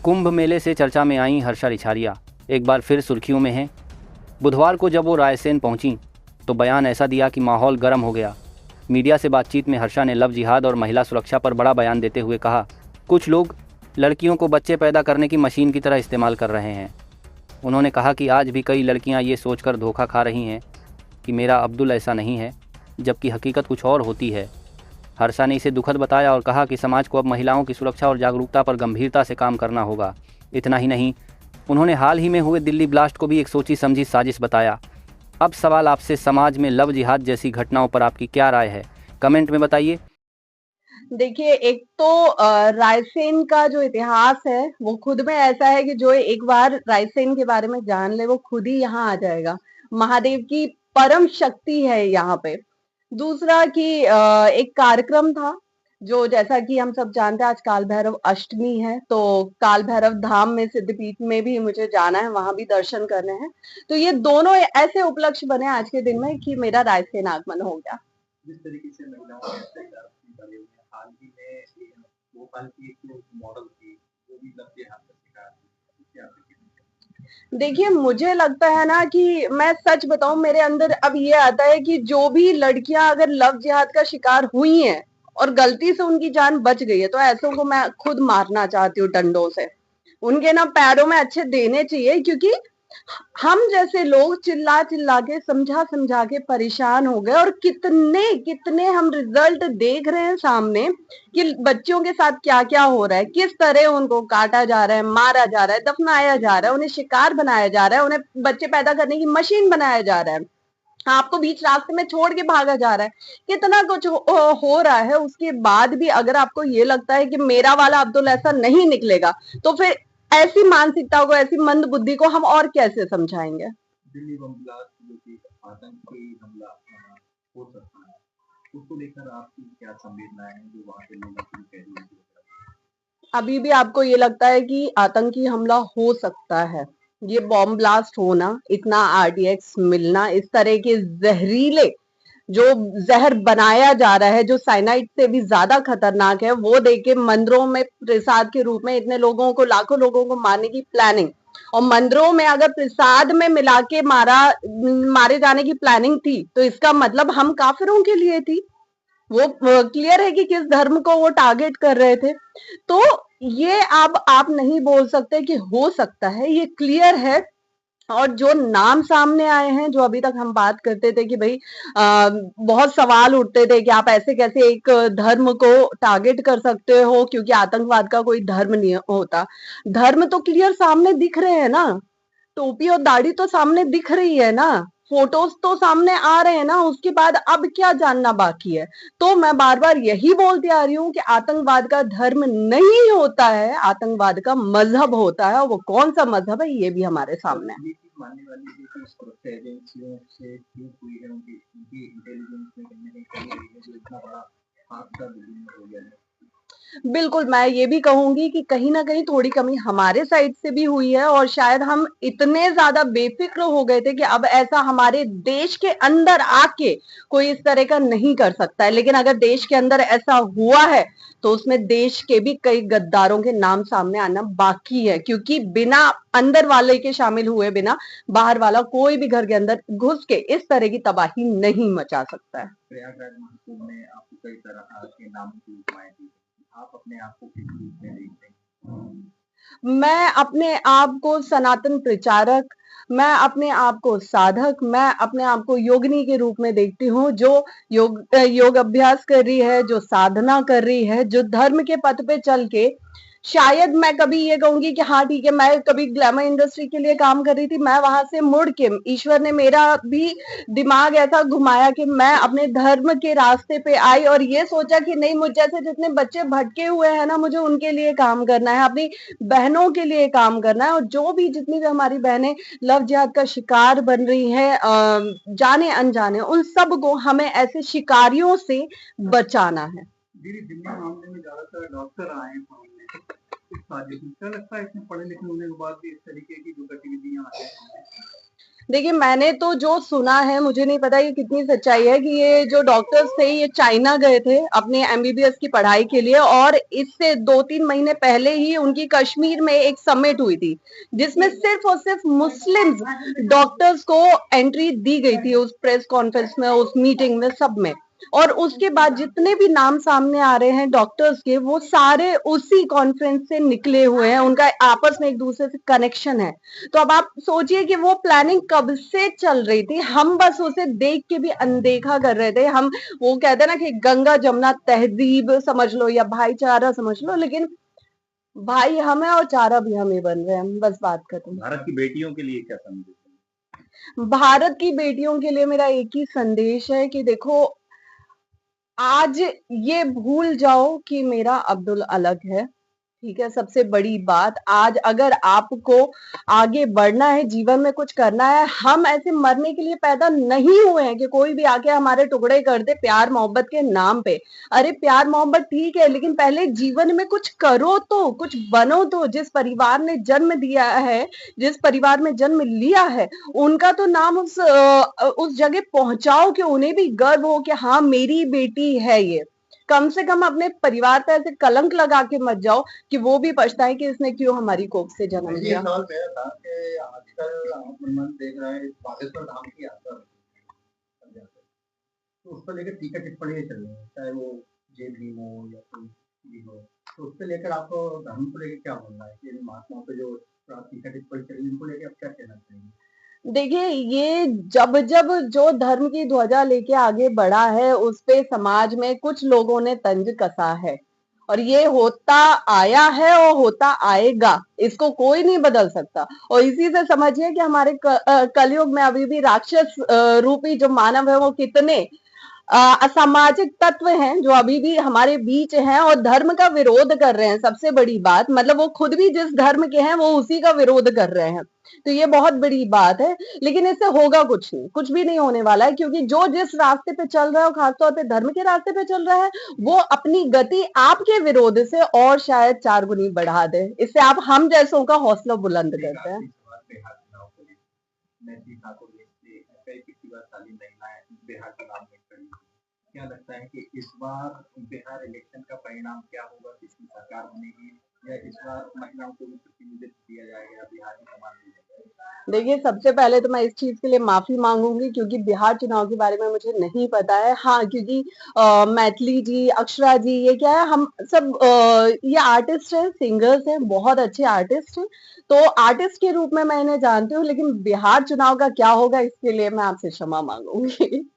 कुंभ मेले से चर्चा में आई हर्षा रिछारिया एक बार फिर सुर्खियों में हैं। बुधवार को जब वो रायसेन पहुंची तो बयान ऐसा दिया कि माहौल गर्म हो गया। मीडिया से बातचीत में हर्षा ने लव जिहाद और महिला सुरक्षा पर बड़ा बयान देते हुए कहा, कुछ लोग लड़कियों को बच्चे पैदा करने की मशीन की तरह इस्तेमाल कर रहे हैं। उन्होंने कहा कि आज भी कई लड़कियां ये सोचकर धोखा खा रही हैं कि मेरा अब्दुल ऐसा नहीं है, जबकि हकीकत कुछ और होती है। हर्षा ने इसे दुखद बताया और कहा कि समाज को अब महिलाओं की सुरक्षा और जागरूकता पर गंभीरता से काम करना होगा। इतना ही नहीं, उन्होंने हाल ही में हुए दिल्ली ब्लास्ट को भी एक सोची समझी साजिश बताया। अब सवाल आपसे, समाज में लव जिहाद जैसी घटनाओं पर आपकी क्या राय है? कमेंट में बताइए। देखिए, एक तो रायसेन का जो इतिहास है वो खुद में ऐसा है कि जो एक बार रायसेन के बारे में जान ले वो खुद ही यहाँ आ जाएगा। महादेव की परम शक्ति है यहाँ पे। दूसरा कि एक कार्यक्रम था जो, जैसा कि हम सब जानते हैं, आज काल भैरव अष्टमी है, तो काल भैरव धाम में, सिद्धपीठ में भी मुझे जाना है, वहां भी दर्शन करने हैं। तो ये दोनों ऐसे उपलक्ष्य बने आज के दिन में कि मेरा रायसेन आगमन हो गया। जिस तरीके से महिलाओं के अत्याचार बने हुए हैं, हाल ही में भोपाल की एक मॉडल थी, वो भी लव जिहाद का शिकार हुई। क्या देखिए, मुझे लगता है ना कि मैं सच बताऊं, मेरे अंदर अब ये आता है कि जो भी लड़कियां अगर लव जिहाद का शिकार हुई हैं और गलती से उनकी जान बच गई है, तो ऐसों को मैं खुद मारना चाहती हूँ डंडों से। उनके ना पैरों में अच्छे देने चाहिए, क्योंकि हम जैसे लोग चिल्ला चिल्ला के, समझा समझा के परेशान हो गए, और कितने कितने हम रिजल्ट देख रहे हैं सामने कि बच्चों के साथ क्या क्या हो रहा है, किस तरह उनको काटा जा रहा है, मारा जा रहा है, दफनाया जा रहा है, उन्हें शिकार बनाया जा रहा है, उन्हें बच्चे पैदा करने की मशीन बनाया जा रहा है, आपको बीच रास्ते में छोड़ के भागा जा रहा है। कितना कुछ हो रहा है। उसके बाद भी अगर आपको ये लगता है कि मेरा वाला अब्दुल ऐसा नहीं निकलेगा, तो फिर ऐसी मानसिकता को, ऐसी मंद बुद्धि को हम और कैसे समझाएंगे? दिल्ली बम ब्लास्ट जो कि आतंकी हमला हो सकता है, उसको लेकर आपकी क्या संवेदनाएं हैं जो वहां के लोगों की कह रही है? अभी भी आपको ये लगता है कि आतंकी हमला हो सकता है? ये बॉम्ब ब्लास्ट होना, इतना आरडीएक्स मिलना, इस तरह के जहरीले जो जहर बनाया जा रहा है, जो साइनाइड से भी ज्यादा खतरनाक है, वो देके मंदिरों में प्रसाद के रूप में इतने लोगों को, लाखों लोगों को मारने की प्लानिंग, और मंदिरों में अगर प्रसाद में मिला के मारे जाने की प्लानिंग थी, तो इसका मतलब हम काफिरों के लिए थी। वो क्लियर है कि किस धर्म को वो टारगेट कर रहे थे। तो ये अब आप नहीं बोल सकते कि हो सकता है, ये क्लियर है। और जो नाम सामने आए हैं, जो अभी तक हम बात करते थे कि भाई बहुत सवाल उठते थे कि आप ऐसे कैसे एक धर्म को टारगेट कर सकते हो, क्योंकि आतंकवाद का कोई धर्म नहीं होता। धर्म तो क्लियर सामने दिख रहे हैं ना, टोपी और दाढ़ी तो सामने दिख रही है ना, फोटोज तो सामने आ रहे हैं ना, उसके बाद अब क्या जानना बाकी है? तो मैं बार बार यही बोलती आ रही हूँ कि आतंकवाद का धर्म नहीं होता है, आतंकवाद का मजहब होता है, और वो कौन सा मजहब है ये भी हमारे सामने है। मानने वाली जो सुरक्षा एजेंसियों से चूक हुई है, उनकी इंटेलिजेंस में कहीं ना कहीं कमी हुई है, जो इतना बड़ा हादसा दिल्ली में हो गया है। बिल्कुल, मैं ये भी कहूंगी कि कहीं न कहीं थोड़ी कमी हमारे साइड से भी हुई है, और शायद हम इतने ज़्यादा बेफ़िक्र हो गए थे कि अब ऐसा हमारे देश के अंदर आके कोई इस तरह का नहीं कर सकता है। लेकिन अगर देश के अंदर ऐसा हुआ है, तो उसमें देश के भी कई गद्दारों के नाम सामने आना बाकी है, क्योंकि बिना अंदर वाले के शामिल हुए बिना बाहर वाला कोई भी घर के अंदर घुस के इस तरह की तबाही नहीं मचा सकता है। प्रयागराज महाकुंभ में आपको कई तरह के नामों की उपमाएँ दी। आप अपने आप को किस रूप में देखते हैं? मैं अपने आप को सनातन प्रचारक, मैं अपने आप को साधक, मैं अपने आप को योगिनी के रूप में देखती हूँ, जो योग अभ्यास कर रही है, जो साधना कर रही है, जो धर्म के पथ पे चल के, शायद मैं कभी ये कहूंगी कि हाँ ठीक है, मैं कभी ग्लैमर इंडस्ट्री के लिए काम कर रही थी, मैं वहां से मुड़ के, ईश्वर ने मेरा भी दिमाग ऐसा घुमाया कि मैं अपने धर्म के रास्ते पे आई, और ये सोचा कि नहीं, मुझ जैसे जितने बच्चे भटके हुए हैं ना, मुझे उनके लिए काम करना है, अपनी बहनों के लिए काम करना है, और जो भी जितनी भी हमारी बहनें लव जिहाद का शिकार बन रही हैं, जाने अनजाने, उन सब को हमें ऐसे शिकारियों से बचाना है। दीदी, दिल्ली मामले में ज्यादातर डॉक्टर आए हैं सामने इस साजिश में, क्या लगता है इसमें पढ़े लिखे होने के बाद भी इस तरीके की जो गतिविधियां आ रही हैं? देखिए, मैंने तो जो सुना है, मुझे नहीं पता ये कितनी सच्चाई है कि ये जो डॉक्टर्स थे, ये चाइना गए थे अपने एमबीबीएस की पढ़ाई के लिए और इससे 2-3 महीने पहले ही उनकी कश्मीर में एक समिट हुई थी, जिसमें सिर्फ और सिर्फ मुस्लिम्स डॉक्टर्स को एंट्री दी गई थी उस प्रेस कॉन्फ्रेंस में, उस मीटिंग में, सब में। और उसके बाद जितने भी नाम सामने आ रहे हैं डॉक्टर्स के, वो सारे उसी कॉन्फ्रेंस से निकले हुए हैं, उनका आपस में एक दूसरे से कनेक्शन है। तो अब आप सोचिए कि वो प्लानिंग कब से चल रही थी, हम बस उसे देख के भी अनदेखा कर रहे थे। हम वो कहते हैं ना कि गंगा जमुना तहजीब समझ लो या भाईचारा समझ लो, लेकिन भाई हम है और चारा भी हम ही बन रहे हैं, बस बात खत्म। भारत की बेटियों के लिए क्या संदेश है? भारत की बेटियों के लिए मेरा एक ही संदेश है कि देखो, आज ये भूल जाओ कि मेरा अब्दुल अलग है, ठीक है? सबसे बड़ी बात, आज अगर आपको आगे बढ़ना है, जीवन में कुछ करना है, हम ऐसे मरने के लिए पैदा नहीं हुए हैं कि कोई भी आके हमारे टुकड़े कर दे प्यार मोहब्बत के नाम पे। अरे प्यार मोहब्बत ठीक है, लेकिन पहले जीवन में कुछ करो तो, कुछ बनो तो। जिस परिवार ने जन्म दिया है, जिस परिवार में जन्म लिया है, उनका तो नाम उस जगह पहुँचाओ कि उन्हें भी गर्व हो कि हाँ, मेरी बेटी है ये। कम से कम अपने परिवार पे ऐसे कलंक लगा के मत जाओ कि वो भी पछताए कि इसने क्यों हमारी कोख से जन्म ये लिया। सवाल मेरा था कि आजकल आप मनमन देख रहे हैं बागेश्वर धाम की यात्रा होती है, तो उस पर लेकर टीका टिप्पणी चल रही है, चाहे वो जय भीम हो या कोई भी हो, तो उसको लेकर आपको धर्म को लेकर क्या बोलना है कि महात्माओं पे जो टीका टिप्पणी चल रही है उनको लेकर आप क्या कहना चाहेंगे? देखिए, ये जब-जब जो धर्म की ध्वजा लेके आगे बढ़ा है, उस पे समाज में कुछ लोगों ने तंज कसा है और ये होता आया है और होता आएगा, इसको कोई नहीं बदल सकता। और इसी से समझिए कि हमारे कलयुग में अभी भी राक्षस रूपी जो मानव है, वो कितने असामाजिक तत्व हैं जो अभी भी हमारे बीच हैं और धर्म का विरोध कर रहे हैं। सबसे बड़ी बात, मतलब वो खुद भी जिस धर्म के हैं, वो उसी का विरोध कर रहे हैं। तो ये बहुत बड़ी बात है, लेकिन इससे होगा कुछ नहीं, कुछ भी नहीं होने वाला है, क्योंकि जो जिस रास्ते पे चल रहा है और खासतौर पे धर्म के रास्ते पे चल रहा है, वो अपनी गति आपके विरोध से और शायद 4 गुनी बढ़ा दे। इससे आप हम जैसों का हौसला बुलंद करते हैं। बिहार चुनाव को लेकर मैं सीखा तो कई पिछली बार साली महिलाएं बिहार चुनाव में खड़ी हुई। क्या लगता है कि इस बार बिहार इलेक्शन का परिणाम क्या होगा, किसकी सरकार बनेगी या इस बार महिलाओं को भी प्रतिनिधित्व दिया जाएगा, बिहार की समान दी जाएगी? देखिए, सबसे पहले तो मैं इस चीज़ के लिए माफ़ी माँगूँगी क्योंकि बिहार चुनाव के बारे में मुझे नहीं पता है। हाँ, क्योंकि मैथिली जी, अक्षरा जी, ये क्या है, हम सब ये आर्टिस्ट हैं, सिंगर्स हैं, बहुत अच्छे आर्टिस्ट हैं। तो आर्टिस्ट के रूप में मैं इन्हें जानती हूँ, लेकिन बिहार चुनाव का क्या होगा इसके लिए मैं आपसे क्षमा माँगूँगी।